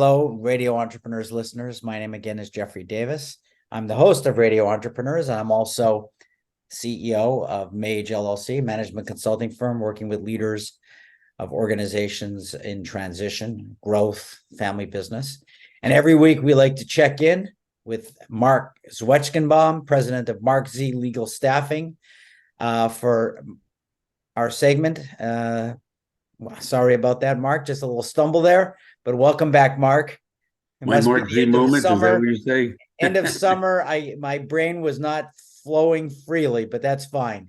Hello, Radio Entrepreneurs listeners. My name again is Jeffrey Davis. I'm the host of Radio Entrepreneurs, and I'm also CEO of Mage LLC, management consulting firm working with leaders of organizations in transition, growth, family business. And every week we like to check in with Marc Z Moment, president of Marc Z Legal Staffing, for our segment. Sorry about that, Marc. Just a little stumble there, but welcome back, Marc. It My Marc Z Moment, is that what you say? End of summer, my brain was not flowing freely, but that's fine.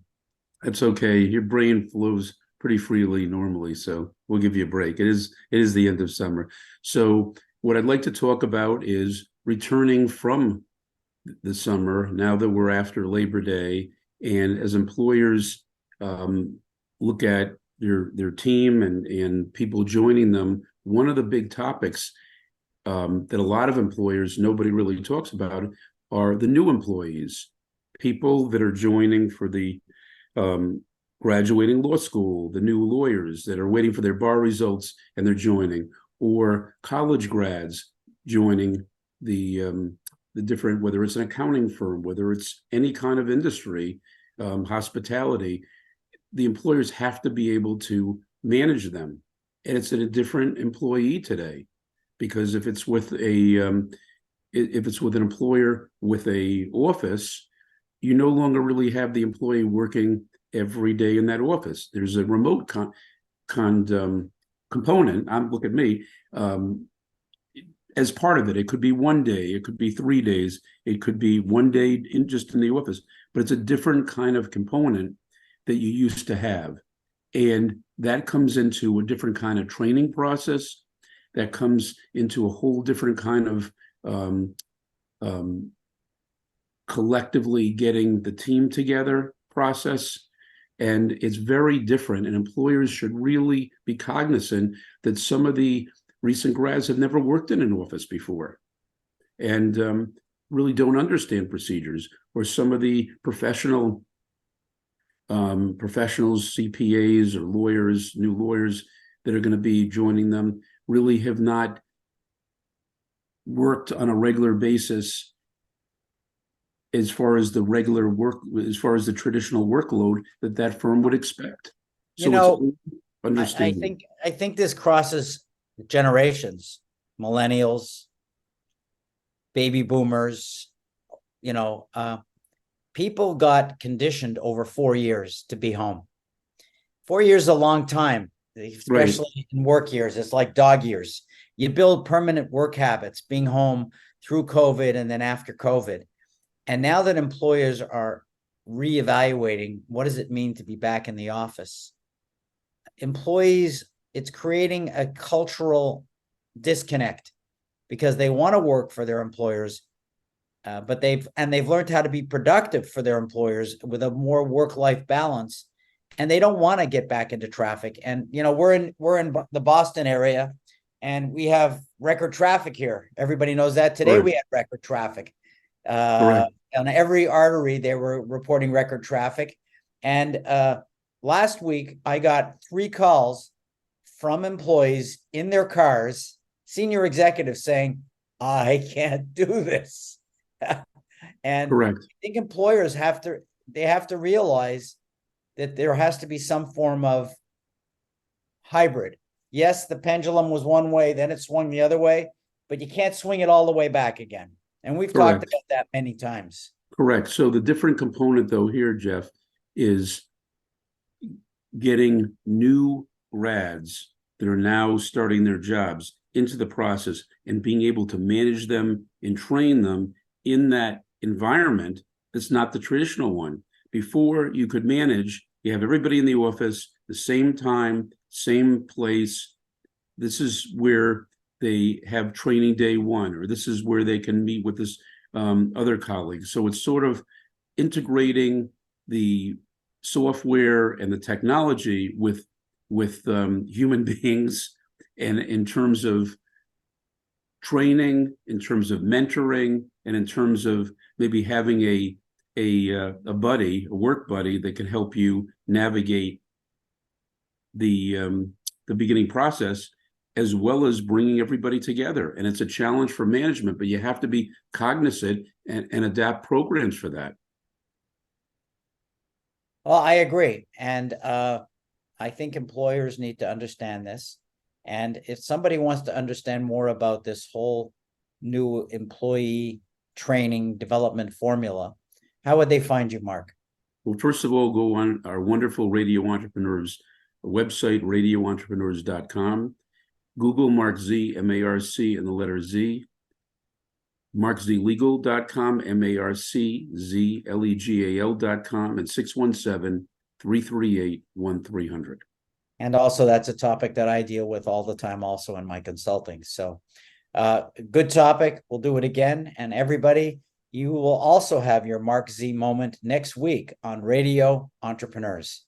That's okay. Your brain flows pretty freely normally, so we'll give you a break. It is the end of summer. So what I'd like to talk about is returning from the summer now that we're after Labor Day, and as employers look at their team and people joining them, one of the big topics that a lot of employers, nobody really talks about, are the new employees, people that are joining for the graduating law school, the new lawyers that are waiting for their bar results and they're joining, or college grads joining the different, whether it's an accounting firm, whether it's any kind of industry, hospitality. The employers have to be able to manage them, and it's a different employee today, because if it's with an employer with a office, you no longer really have the employee working every day in that office. There's a remote component. Look at me. As part of it, it could be one day, it could be 3 days, it could be one day just in the office, but it's a different kind of component that you used to have. And that comes into a different kind of training process, that comes into a whole different kind of collectively getting the team together process. And it's very different. And employers should really be cognizant that some of the recent grads have never worked in an office before and really don't understand procedures, or some of the professionals, CPAs or lawyers, new lawyers that are going to be joining them, really have not worked on a regular basis as far as the regular work, as far as the traditional workload that firm would expect. So I think this crosses generations, millennials, baby boomers. People got conditioned over 4 years to be home. 4 years is a long time, especially in work years. It's like dog years. You build permanent work habits, being home through COVID and then after COVID. And now that employers are reevaluating, what does it mean to be back in the office? Employees, it's creating a cultural disconnect, because they want to work for their employers, but they've learned how to be productive for their employers with a more work-life balance, and they don't want to get back into traffic. And we're in the Boston area, and we have record traffic here. Everybody knows that. Today we had record traffic. On every artery, they were reporting record traffic. And last week, I got 3 calls from employees in their cars, senior executives, saying, "I can't do this." And correct. I think employers have to realize that there has to be some form of hybrid. Yes, the pendulum was one way, then it swung the other way, but you can't swing it all the way back again. And we've talked about that many times. Correct. So the different component, though, here, Jeff, is getting new grads that are now starting their jobs into the process and being able to manage them and train them in that environment that's not the traditional one. Before, you could manage, you have everybody in the office, the same time, same place. This is where they have training day one, or this is where they can meet with this other colleagues. So it's sort of integrating the software and the technology with human beings, and in terms of training, in terms of mentoring, and in terms of maybe having a buddy, a work buddy that can help you navigate the beginning process. as well as bringing everybody together. And it's a challenge for management, but you have to be cognizant and adapt programs for that. Well, I agree. And I think employers need to understand this. And if somebody wants to understand more about this whole new employee training development formula, how would they find you, Marc? Well, first of all, go on our wonderful Radio Entrepreneurs website, radioentrepreneurs.com. Google Marc Z, M-A-R-C, and the letter Z. MarcZlegal.com, MarcZlegal.com, and 617-338-1300. And also, that's a topic that I deal with all the time also in my consulting. So good topic. We'll do it again. And everybody, you will also have your Marc Z moment next week on Radio Entrepreneurs.